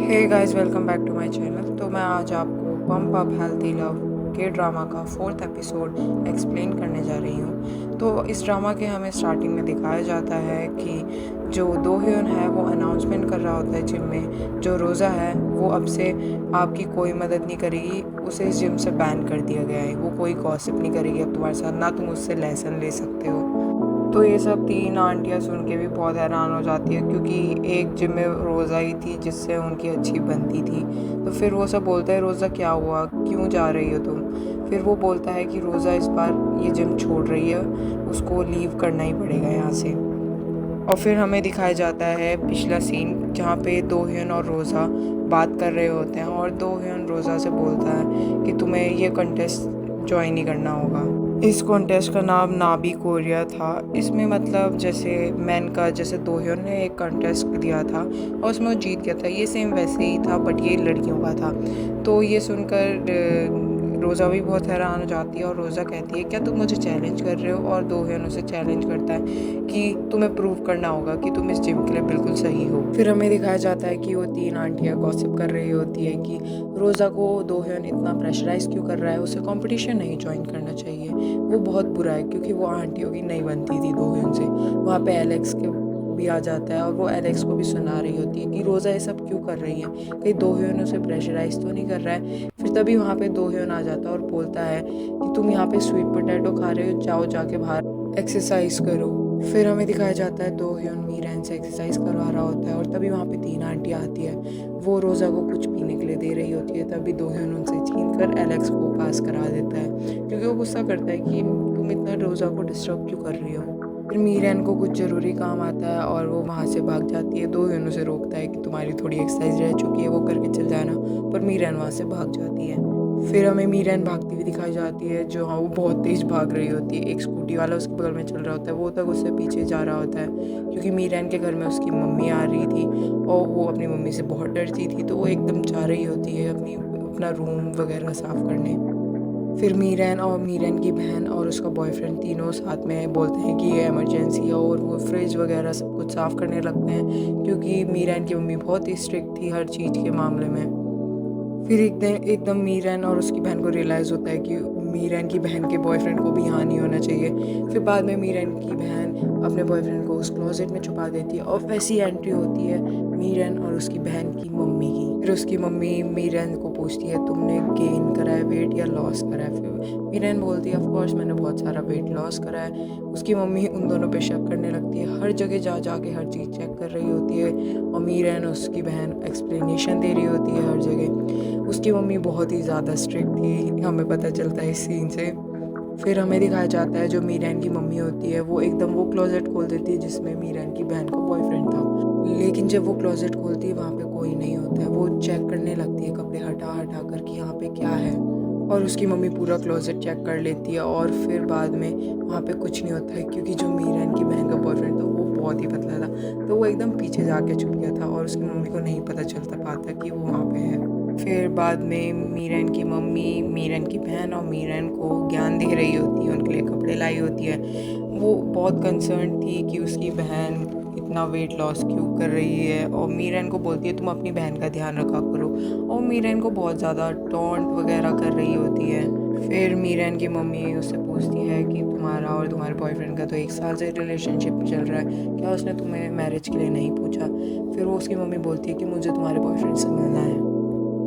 Hey guys, welcome back to my channel. तो मैं आज आपको पंप अप हेल्थी लव के ड्रामा का 4th एपिसोड एक्सप्लेन करने जा रही हूँ। तो इस ड्रामा के हमें स्टार्टिंग में दिखाया जाता है कि जो दो ह्यून है वो अनाउंसमेंट कर रहा होता है जिम में, जो रोज़ा है वो अब से आपकी कोई मदद नहीं करेगी, उसे इस जिम से बैन कर दिया गया है। वो कोई गॉसिप नहीं करेगी अब तुम्हारे साथ, ना तुम उससे लेसन ले सकते हो। तो ये सब तीन आंटियाँ सुन के भी बहुत हैरान हो जाती है, क्योंकि एक जिम में रोज़ा ही थी जिससे उनकी अच्छी बनती थी। तो फिर वो सब बोलता है, रोज़ा क्या हुआ, क्यों जा रही हो तुम? फिर वो बोलता है कि रोज़ा इस बार ये जिम छोड़ रही है, उसको लीव करना ही पड़ेगा यहाँ से। और फिर हमें दिखाया जाता है पिछला सीन जहाँ पे दो ह्यून और रोज़ा बात कर रहे होते हैं, और दो ह्यून रोज़ा से बोलता है कि तुम्हें ये कंटेस्ट ज्वाइन ही करना होगा। इस कॉन्टेस्ट का नाम नाबी कोरिया था। इसमें मतलब जैसे मैन का, जैसे दो ह्यून ने एक कॉन्टेस्ट दिया था और उसमें वो जीत गया था, ये सेम वैसे ही था बट ये लड़कियों का था। तो ये सुनकर रोज़ा भी बहुत हैरान हो जाती है और रोज़ा कहती है, क्या तुम मुझे चैलेंज कर रहे हो? और दो ह्यून उसे चैलेंज करता है कि तुम्हें प्रूव करना होगा कि तुम इस जिम के लिए बिल्कुल सही हो। फिर हमें दिखाया जाता है कि वो तीन आंटियाँ गॉसिप कर रही होती है कि रोज़ा को दो ह्यून इतना प्रेशराइज क्यों कर रहा है, उसे कंपटीशन नहीं ज्वाइन करना चाहिए, वो बहुत बुरा है। क्योंकि वो आंटियों की नहीं बनती थी दो ह्यून से। वहाँ पे एलेक्स के भी आ जाता है और वो एलेक्स को भी सुना रही होती है कि रोज़ा ये सब क्यों कर रही है, कहीं दो ह्यून उसे प्रेशराइज तो नहीं कर रहा है। फिर तभी वहाँ पे दो ह्यून आ जाता है और बोलता है कि तुम यहाँ पे स्वीट पोटैटो खा रहे हो, जाओ जाके बाहर एक्सरसाइज करो। फिर हमें दिखाया जाता है दो ह्यून मीरन से एक्सरसाइज करवा रहा होता है और तभी वहाँ पे तीन आंटी आती है, वो रोज़ा को कुछ पीने के लिए दे रही होती है। तभी दो ह्यून उनसे छीन कर एलेक्स को पास करा देता है, क्योंकि वो गुस्सा करता है कि तुम इतना रोज़ा को डिस्टर्ब क्यों कर रही हो। फिर मीरन को कुछ ज़रूरी काम आता है और वो वहाँ से भाग जाती है। दो ह्यून उसे रोकता है कि तुम्हारी थोड़ी एक्सरसाइज रह चुकी है, वो करके चल जाना, पर मीरन वहाँ से भाग जाती है। फिर हमें मीरन भागती हुई दिखाई जाती है, जो हाँ वो बहुत तेज़ भाग रही होती है। एक स्कूटी वाला उसके बगल में चल रहा होता है, वो तक उससे पीछे जा रहा होता है, क्योंकि मीरन के घर में उसकी मम्मी आ रही थी और वो अपनी मम्मी से बहुत डरती थी। तो वो एकदम जा रही होती है अपना रूम वगैरह साफ़ करने। फिर मीरन और मीरन की बहन और उसका बॉयफ्रेंड तीनों साथ में बोलते हैं कि ये इमरजेंसी है, और वो फ्रिज वगैरह सब कुछ साफ़ करने लगते हैं, क्योंकि मीरन की मम्मी बहुत ही स्ट्रिक्ट थी हर चीज़ के मामले में। फिर एकदम मीरन और उसकी बहन को रियलाइज़ होता है कि मीरन की बहन के बॉयफ्रेंड को भी यहाँ नहीं होना चाहिए। फिर बाद में मीरन की बहन अपने बॉयफ्रेंड को उस क्लोजेट में छुपा देती है और वैसी एंट्री होती है मीरन और उसकी बहन की मम्मी की। फिर उसकी मम्मी मीरन को पूछती है, तुमने गेन करा है वेट या लॉस करा है? फिर मीरन बोलती है, ऑफ कोर्स मैंने बहुत सारा वेट लॉस करा है। उसकी मम्मी उन दोनों पे शक करने लगती है, हर जगह जा जा के हर चीज़ चेक कर रही होती है और मीरन उसकी बहन एक्सप्लेनेशन दे रही होती है हर जगह। उसकी मम्मी बहुत ही ज़्यादा स्ट्रिक्ट थी, हमें पता चलता है इस सीन से। फिर हमें दिखाया जाता है जो मीरन की मम्मी होती है वो एकदम वो क्लोजेट खोल देती है जिसमें मीरन की बहन का बॉयफ्रेंड था। लेकिन जब वो क्लोजेट खोलती है वहाँ पे कोई नहीं होता है। वो चेक करने लगती है कपड़े हटा हटा कर कि यहाँ पे क्या है, और उसकी मम्मी पूरा क्लोजेट चेक कर लेती है और फिर बाद में वहाँ पे कुछ नहीं होता है, क्योंकि जो मीरन की बहन का बॉयफ्रेंड था वो बहुत ही पतला था, तो वो एकदम पीछे जाके छुप गया था और उसकी मम्मी को नहीं पता चलता पाता कि वो वहाँ पे है। फिर बाद में मीरन की मम्मी मीरन की बहन और मीरन को ज्ञान दे रही होती है, उनके लिए कपड़े लाई होती है। वो बहुत कंसर्न थी कि उसकी बहन इतना वेट लॉस क्यों कर रही है, और मीरन को बोलती है तुम अपनी बहन का ध्यान रखा करो, और मीरन को बहुत ज़्यादा टॉन्ट वगैरह कर रही होती है। फिर मीरन की मम्मी उससे पूछती है कि तुम्हारा और तुम्हारे बॉयफ्रेंड का तो 1 साल से रिलेशनशिप चल रहा है, क्या उसने तुम्हें मैरिज के लिए नहीं पूछा? फिर वो उसकी मम्मी बोलती है कि मुझे तुम्हारे बॉयफ्रेंड से मिलना है,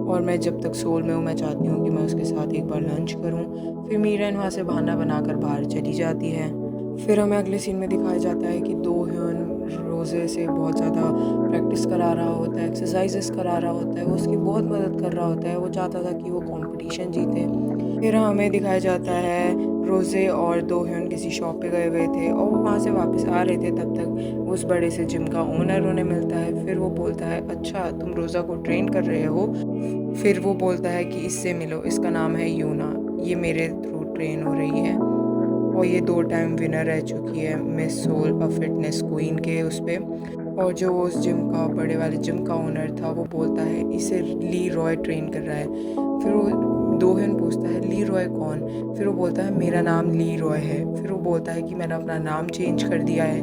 और मैं जब तक सोल में हूँ मैं चाहती हूँ कि मैं उसके साथ एक बार लंच करूँ। फिर मीरन वहाँ से बहाना बनाकर बाहर चली जाती है। फिर हमें अगले सीन में दिखाया जाता है कि दो ह्यून रोज़े से बहुत ज़्यादा प्रैक्टिस करा रहा होता है, एक्सरसाइजेस करा रहा होता है, वो उसकी बहुत मदद कर रहा होता है, वो चाहता था कि वो कंपटीशन जीते। फिर हमें दिखाया जाता है रोज़े और दो ह्यून किसी शॉप पे गए हुए थे और वो वहाँ से वापस आ रहे थे, तब तक उस बड़े से जिम का ओनर उन्हें मिलता है। फिर वो बोलता है, अच्छा तुम रोज़ा को ट्रेन कर रहे हो? फिर वो बोलता है कि इससे मिलो, इसका नाम है यूना, ये मेरे थ्रू ट्रेन हो रही है और ये 2 टाइम विनर रह चुकी है मिस सोल और फिटनेस क्वीन के उस पे। और जो उस जिम का बड़े वाले जिम का ओनर था वो बोलता है इसे ली रॉय ट्रेन कर रहा है। फिर वो दोहन पूछता है ली रॉय कौन? फिर वो बोलता है मेरा नाम ली रॉय है। फिर वो बोलता है कि मैंने अपना नाम चेंज कर दिया है,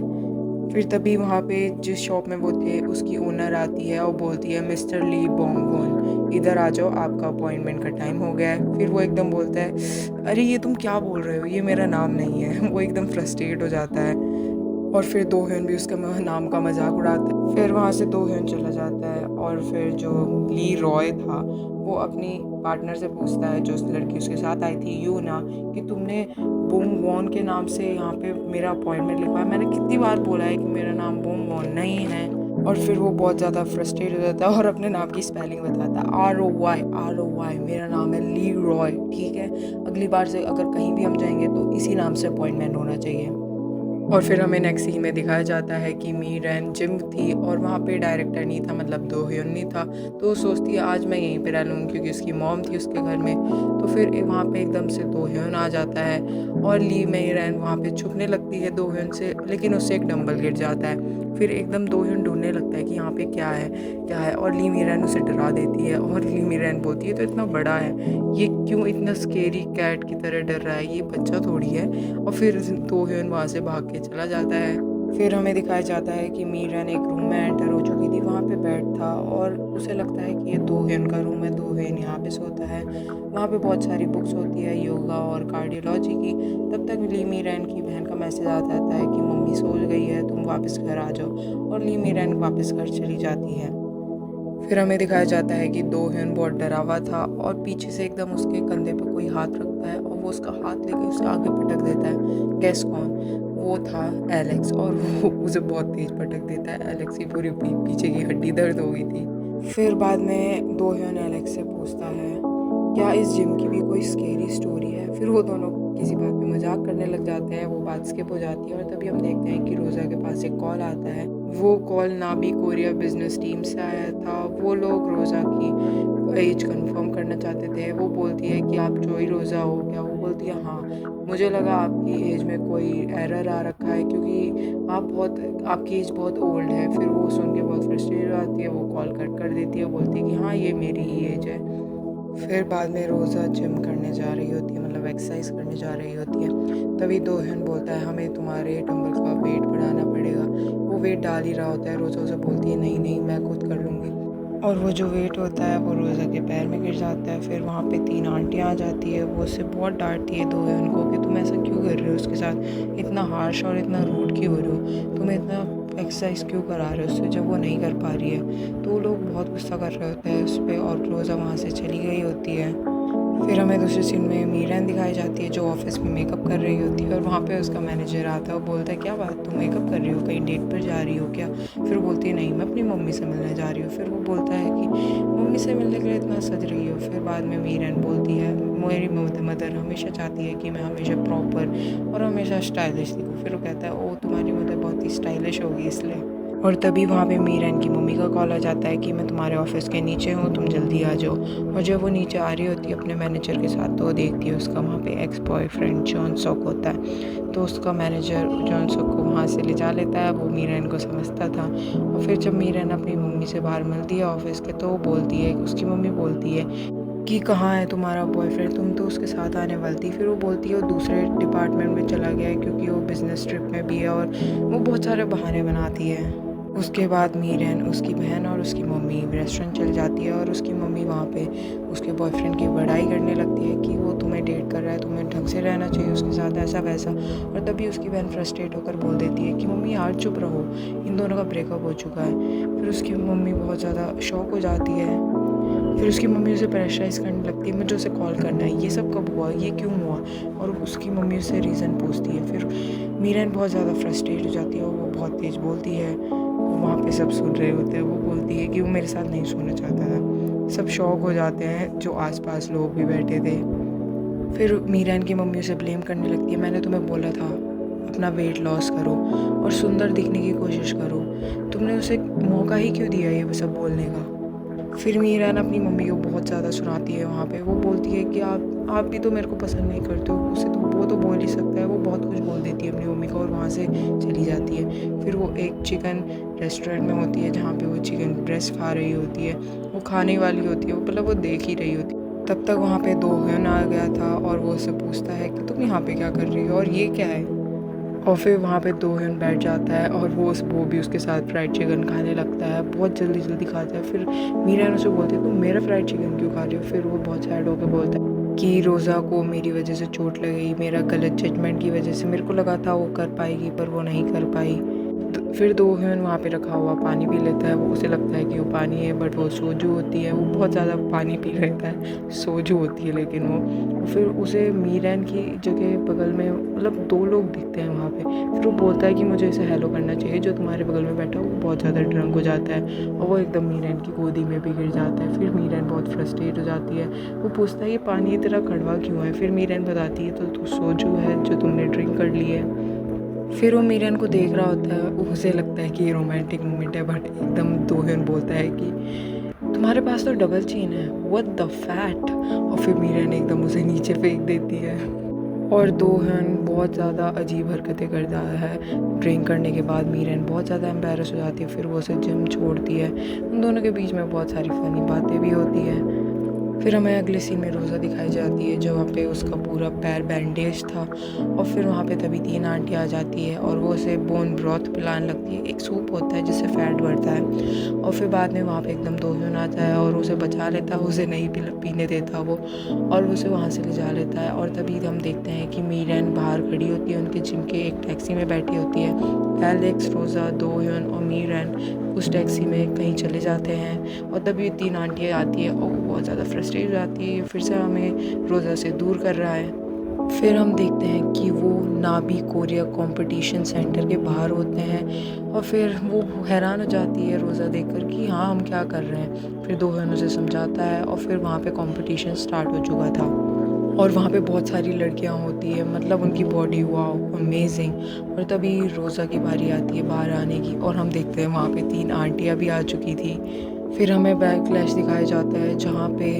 फिर तभी वहाँ पे जिस शॉप में वो थे उसकी ओनर आती है और बोलती है, मिस्टर ली बोंग वॉन, इधर आ जाओ, आपका अपॉइंटमेंट का टाइम हो गया है। फिर वो एकदम बोलता है, अरे ये तुम क्या बोल रहे हो, ये मेरा नाम नहीं है। वो एकदम फ्रस्ट्रेट हो जाता है और फिर दो hyun भी उसका नाम का मजाक उड़ाता है। फिर वहाँ से दो hyun चला जाता है और फिर जो ली रॉय था वो अपनी पार्टनर से पूछता है, जो उस लड़की उसके साथ आई थी यू ना, कि तुमने बोंग वॉन के नाम से यहाँ पे मेरा अपॉइंटमेंट लिखवाया, मैंने कितनी बार बोला है कि मेरा नाम बोंग वॉन नहीं है। और फिर वो बहुत ज़्यादा फ्रस्ट्रेट हो जाता है और अपने नाम की स्पेलिंग बताता है, ROY, मेरा नाम है ली रॉय, ठीक है, अगली बार से अगर कहीं भी हम जाएंगे तो इसी नाम से अपॉइंटमेंट होना चाहिए। और फिर हमें नेक्स्ट सीन में दिखाया जाता है कि मी रैन जिम थी और वहाँ पे डायरेक्टर नहीं था, मतलब दो hyun नहीं था। तो वो सोचती है आज मैं यहीं पे रह लूँगी, क्योंकि उसकी मॉम थी उसके घर में। तो फिर वहाँ पे एकदम से दो hyun आ जाता है और ली मई रैन वहाँ पे छुपने लगती है दो hyun से, लेकिन उससे एक डंबल गिर जाता है। फिर एकदम दो hyun ढूंढने लगता है कि यहाँ पे क्या है, और ली मी रैन उसे डरा देती है और ली मी रैन बोलती है, तो इतना बड़ा है, ये क्यों इतना स्केरी कैट की तरह डर रहा है, ये बच्चा थोड़ी है। और फिर दो hyun वहाँ से भाग के चला जाता है। फिर हमें दिखाया जाता है कि मी रैन एक रूम में एंटर हो चुकी थी, वहाँ पे बेड था और उसे लगता है कि ये दो hyun का रूम है, दो hyun यहाँ पे सोता है। वहाँ पे बहुत सारी बुक्स होती है योगा और कार्डियोलॉजी की। तब तक ली मी रैन की बहन का मैसेज आ जाता है कि मम्मी सो गई है, तुम वापस घर आ जाओ, और ली मी रैन वापस घर चली जाती है। फिर हमें दिखाया जाता है कि दो hyun बहुत डरा हुआ था और पीछे से एकदम उसके कंधे पे कोई हाथ रखता है और वो उसका हाथ लेके उसे आगे पटक देता है। गैस कौन? वो था एलेक्स, और वो उसे बहुत तेज पटक देता है। एलेक्स की पूरी पीछे की हड्डी दर्द हो गई थी। फिर बाद में दो hyun एलेक्स से पूछता है, क्या इस जिम की भी कोई स्केरी स्टोरी है? फिर वो दोनों किसी बात पे मजाक करने लग जाते हैं, वो बात स्किप हो जाती है और तभी हम देखते हैं कि रोज़ा के पास एक कॉल आता है। वो call Nabi Korea business team से आया था। वो लोग रोज़ा की एज कंफर्म करना चाहते थे। वो बोलती है कि आप जोई रोज़ा हो क्या? वो बोलती है हाँ, मुझे लगा आपकी एज में कोई एरर आ रखा है, क्योंकि आपकी एज बहुत ओल्ड है। फिर वो सुन के बहुत फ्रस्ट्रेट हो जाती है, वो कॉल कट कर देती है, बोलती है कि हाँ ये मेरी ही एज है। फिर बाद में रोज़ा जिम करने जा रही होती है, मतलब एक्सरसाइज करने जा रही होती है। तभी दो hyun बोलता है, हमें तुम्हारे डंबल का वेट बढ़ाना पड़ेगा। वो वेट डाल ही रहा होता है, रोज़ा उसे बोलती है नहीं नहीं मैं खुद कर लूँगी। और वो जो वेट होता है वो रोज़ा के पैर में गिर जाता है। फिर वहाँ पे तीन आंटियाँ आ जाती है, वो उससे बहुत डांटती है दो hyun को कि तुम ऐसा क्यों कर रहे हो उसके साथ, इतना हार्श और इतना रूड क्यों हो रहे हो, तुम्हें इतना एक्सरसाइज क्यों करा रहे हो उससे जब वो नहीं कर पा रही है। तो वो लोग बहुत गुस्सा कर रहे होते हैं उस पर और रोज़ा वहाँ से चली गई होती है। फिर हमें दूसरे सीन में मी रैन दिखाई जाती है जो ऑफिस में मेकअप कर रही होती है और वहाँ पे उसका मैनेजर आता है और बोलता है, क्या बात, तुम मेकअप कर रही हो, कहीं डेट पर जा रही हो क्या? फिर बोलती है नहीं, मैं अपनी मम्मी से मिलने जा रही हूँ। फिर वो बोलता है कि मम्मी से मिलने के लिए इतना सज रही हो? फिर बाद में मी रैन बोलती है, मेरी मदर हमेशा चाहती है कि मैं हमेशा प्रॉपर और हमेशा स्टाइलिश दिखूँ। फिर वो कहता है, ओ तुम्हारी मदर बहुत ही स्टाइलिश होगी इसलिए। और तभी वहाँ पे मी रैन की मम्मी का कॉल आ जाता है कि मैं तुम्हारे ऑफिस के नीचे हूँ, तुम जल्दी आ जाओ। और जब वो नीचे आ रही होती है अपने मैनेजर के साथ, तो वो देखती है उसका वहाँ पे एक्स बॉयफ्रेंड जॉन सॉक होता है। तो उसका मैनेजर जॉन सॉक को वहाँ से ले जा लेता है, वो मी रैन को समझता था। और फिर जब मी रैन अपनी मम्मी से बाहर मिलती है ऑफिस के, तो वो बोलती है, उसकी मम्मी बोलती है कि कहाँ है तुम्हारा बॉयफ्रेंड, तुम तो उसके साथ आने वाली थी। फिर वो बोलती है वो दूसरे डिपार्टमेंट में चला गया है, क्योंकि वो बिज़नेस ट्रिप में भी है, और वो बहुत सारे बहाने बनाती है। उसके बाद मी रैन, उसकी बहन और उसकी मम्मी रेस्टोरेंट चल जाती है और उसकी मम्मी वहाँ पे उसके बॉयफ्रेंड की बड़ाई करने लगती है कि वो तुम्हें डेट कर रहा है, तुम्हें ढंग से रहना चाहिए उसके साथ, ऐसा वैसा। और तभी उसकी बहन फ्रस्ट्रेट होकर बोल देती है कि मम्मी यार चुप रहो, इन दोनों का ब्रेकअप हो चुका है। फिर उसकी मम्मी बहुत ज़्यादा शॉक हो जाती है। फिर उसकी मम्मी उसे प्रेशराइज करने लगती है, मुझे उसे कॉल करना है, ये सब कब हुआ, ये क्यों हुआ? और उसकी मम्मी उससे रीज़न पूछती है। फिर मी रैन बहुत ज़्यादा फ्रस्ट्रेट हो जाती है और वो बहुत तेज़ बोलती है। वो वहाँ पे सब सुन रहे होते हैं। वो बोलती है कि वो मेरे साथ नहीं सोना चाहता था। सब शॉक हो जाते हैं, जो आसपास लोग भी बैठे थे। फिर मी रैन की मम्मी उसे ब्लेम करने लगती है, मैंने तुम्हें बोला था अपना वेट लॉस करो और सुंदर दिखने की कोशिश करो, तुमने उसे मौका ही क्यों दिया ये सब बोलने का? फिर मी रैन अपनी मम्मी को बहुत ज़्यादा सुनाती है वहाँ पे। वो बोलती है कि आप भी तो मेरे को पसंद नहीं करते हो, उसे तो वो तो बोल ही सकता है। वो बहुत कुछ बोल देती है अपनी मम्मी को और वहाँ से चली जाती है। फिर वो एक चिकन रेस्टोरेंट में होती है जहाँ पे वो चिकन ब्रेस्ट खा रही होती है। वो खाने वाली होती है, वो मतलब वो देख ही रही होती है। तब तक वहाँ पे दो hyun आ गया था और वो उससे पूछता है कि तुम यहाँ पे क्या कर रही हो और ये क्या है? और फिर वहाँ पे दोहन बैठ जाता है और वो भी उसके साथ फ्राइड चिकन खाने लगता है, बहुत जल्दी जल्दी खाता है। फिर मीरान उसे बोलती है तुम मेरा फ्राइड चिकन क्यों खा रही हो? फिर वो बहुत सैड होकर बोलता है कि रोज़ा को मेरी वजह से चोट लग गई, मेरा गलत जजमेंट की वजह से, मेरे को लगा था वो कर पाएगी पर वो नहीं कर पाई। फिर दोहन वहाँ पे रखा हुआ पानी पी लेता है, वो उसे लगता है कि वो पानी है बट वो सोजू होती है। वो बहुत ज़्यादा पानी पी लेता है, सोजू होती है लेकिन वो। फिर उसे मीरान की जगह बगल में मतलब 2 लोग दिखते हैं वहाँ पे। फिर वो बोलता है कि मुझे इसे हेलो करना चाहिए, जो तुम्हारे बगल में बैठा वो बहुत ज़्यादा ड्रंक हो जाता है और वो एकदम मीरान की गोदी में भी गिर जाता है। फिर मीरान बहुत फ्रस्ट्रेट हो जाती है, वो पूछता है ये पानी इतना कड़वा क्यों है? फिर मीरान बताती है तो तू सोजू है जो तुमने ड्रिंक कर ली है। फिर वो मीरान को देख रहा होता है, उसे लगता है कि ये रोमांटिक मोमेंट है बट एकदम दोहन बोलता है कि तुम्हारे पास तो डबल चेन है, व्हाट द फैट। और फिर मीरान एकदम उसे नीचे फेंक देती है और दोहन बहुत ज़्यादा अजीब हरकतें करता है। ड्रिंक करने के बाद मीरान बहुत ज़्यादा एम्बैरस हो जाती है, फिर वो उसे जिम छोड़ती है। उन दोनों के बीच में बहुत सारी फ़नी बातें भी होती हैं। फिर हमें अगले सीन में रोज़ा दिखाई जाती है जहाँ पे उसका पूरा पैर बैंडेज था और फिर वहाँ पे तभी 3 आंटी आ जाती है और वो उसे बोन ब्रॉथ पिलाने लगती है। एक सूप होता है जिससे फैट बढ़ता है। और फिर बाद में वहाँ पे एकदम दोहन आता है और उसे बचा लेता है, उसे नहीं पीने देता वो और उसे वहाँ से ले जा लेता है। और तभी हम देखते हैं कि मीरान बाहर खड़ी होती है उनके जिम के एक टैक्सी में बैठी होती है। एलेक्स, रोज़ा, दोहन और मीरान उस टैक्सी में कहीं चले जाते हैं और तभी 3 आंटियाँ आती है और वो बहुत ज़्यादा फ्रस्ट्रेट हो जाती है, फिर से हमें रोज़ा से दूर कर रहा है। फिर हम देखते हैं कि वो नाबी कोरिया कंपटीशन सेंटर के बाहर होते हैं और फिर वो हैरान हो जाती है रोज़ा देखकर कि हाँ हम क्या कर रहे हैं। फिर दोहन उसे समझाता है और फिर वहाँ पे कंपटीशन स्टार्ट हो चुका था और वहाँ पे बहुत सारी लड़कियाँ होती है, मतलब उनकी बॉडी वाओ अमेजिंग। और तभी रोज़ा की बारी आती है बाहर आने की और हम देखते हैं वहाँ पे 3 आंटियाँ भी आ चुकी थी। फिर हमें बैकफ्लैश दिखाया जाता है जहाँ पे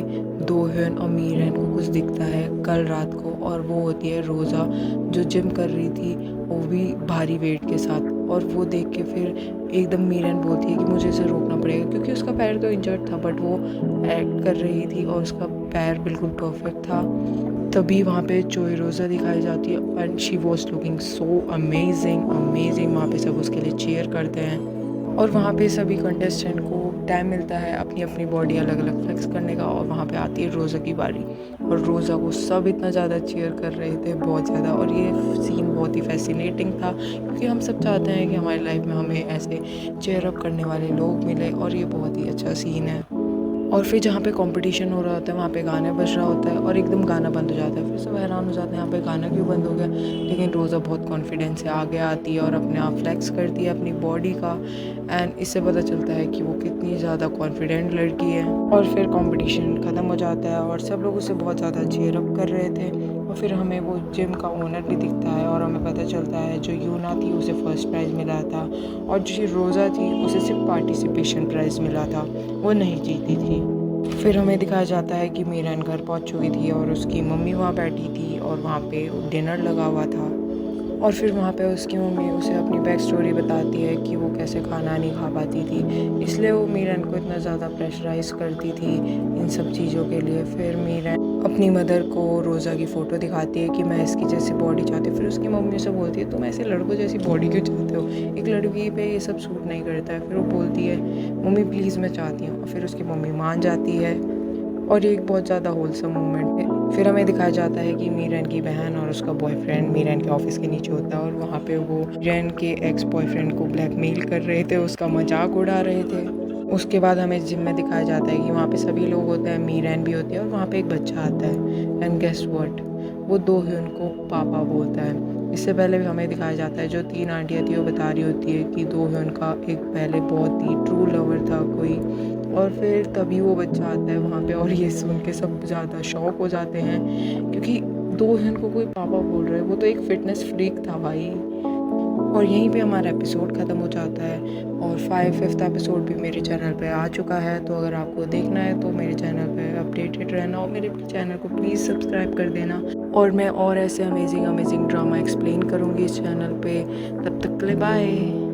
दोहन और मीरान को कुछ दिखता है कल रात को और वो होती है रोज़ा जो जिम कर रही थी, वो भी भारी वेट के साथ। और वो देख के फिर एकदम मीरान बोलती है कि मुझे इसे रोकना पड़ेगा क्योंकि उसका पैर तो इंजर्ड था बट वो एक्ट कर रही थी और उसका पैर बिल्कुल परफेक्ट था। तभी वहाँ पे चोई रोज़ा दिखाई जाती है and she was looking so amazing amazing. वहाँ पे सब उसके लिए चीयर करते हैं और वहाँ पे सभी कंटेस्टेंट को टाइम मिलता है अपनी अपनी बॉडी अलग अलग फ्लेक्स करने का और वहाँ पे आती है रोज़ा की बारी और रोज़ा को सब इतना ज़्यादा चीयर कर रहे थे, बहुत ज़्यादा। और ये सीन बहुत ही फैसिनेटिंग था क्योंकि हम सब चाहते हैं कि हमारी लाइफ में हमें ऐसे चेयर अप करने वाले लोग मिले और ये बहुत ही अच्छा सीन है। और फिर जहाँ पे कंपटीशन हो रहा होता है वहाँ पे गाना बज रहा होता है और एकदम गाना बंद हो जाता है। फिर सब हैरान हो जाते हैं यहाँ पे गाना क्यों बंद हो गया, लेकिन रोज़ा बहुत कॉन्फिडेंस से आगे आती है और अपने आप फ्लेक्स करती है अपनी बॉडी का एंड इससे पता चलता है कि वो कितनी ज़्यादा कॉन्फिडेंट लड़की है। और फिर कंपटीशन ख़त्म हो जाता है और सब लोग उसे बहुत ज़्यादा चीयर अप कर रहे थे और फिर हमें वो जिम का ओनर भी दिखता है और हमें पता चलता है जो यूना थी उसे फर्स्ट प्राइज़ मिला था और जो रोज़ा थी उसे सिर्फ पार्टिसिपेशन प्राइज़ मिला था, वो नहीं जीती थी। फिर हमें दिखाया जाता है कि मीरान घर पहुंच चुकी थी और उसकी मम्मी वहाँ बैठी थी और वहाँ पे डिनर लगा हुआ था और फिर वहाँ पे उसकी मम्मी उसे अपनी बैक स्टोरी बताती है कि वो कैसे खाना नहीं खा पाती थी, इसलिए वो मीरान को इतना ज़्यादा प्रेशराइज़ करती थी इन सब चीज़ों के लिए। फिर मीरान अपनी मदर को रोज़ा की फ़ोटो दिखाती है कि मैं इसकी जैसी बॉडी चाहती हूँ। फिर उसकी मम्मी से बोलती है तुम ऐसे लड़कों जैसी बॉडी क्यों चाहते हो, एक लड़की पे ये सब सूट नहीं करता है। फिर वो बोलती है मम्मी प्लीज़ मैं चाहती हूँ और फिर उसकी मम्मी मान जाती है और ये एक बहुत ज़्यादा होलसम मोमेंट है। फिर हमें दिखाया जाता है कि मीरान की बहन और उसका बॉयफ्रेंड मीरान के ऑफिस के नीचे होता है और वहाँ पे वो मीरान के एक्स बॉयफ्रेंड को ब्लैकमेल कर रहे थे, उसका मजाक उड़ा रहे थे। उसके बाद हमें जिम में दिखाया जाता है कि वहाँ पे सभी लोग होते हैं, मीरान भी होती है और वहाँ पे एक बच्चा आता है एंड गेस व्हाट, वो दोहन को पापा बोलता है। इससे पहले भी हमें दिखाया जाता है जो 3 आंटियाँ थी वो बता रही होती है कि दोहन का एक पहले बहुत ही ट्रू लवर था कोई और फिर तभी वो बच्चा आता है वहाँ पे और ये सुन के सब ज़्यादा शॉक हो जाते हैं क्योंकि दोहन को कोई पापा बोल रहे हैं, वो तो एक फ़िटनेस फ्रीक था भाई। और यहीं पे हमारा एपिसोड ख़त्म हो जाता है और 5th एपिसोड भी मेरे चैनल पे आ चुका है। तो अगर आपको देखना है तो मेरे चैनल पे अपडेटेड रहना और मेरे चैनल को प्लीज़ सब्सक्राइब कर देना और मैं और ऐसे अमेजिंग ड्रामा एक्सप्लेन करूँगी इस चैनल पे। तब तक के लिए बाय।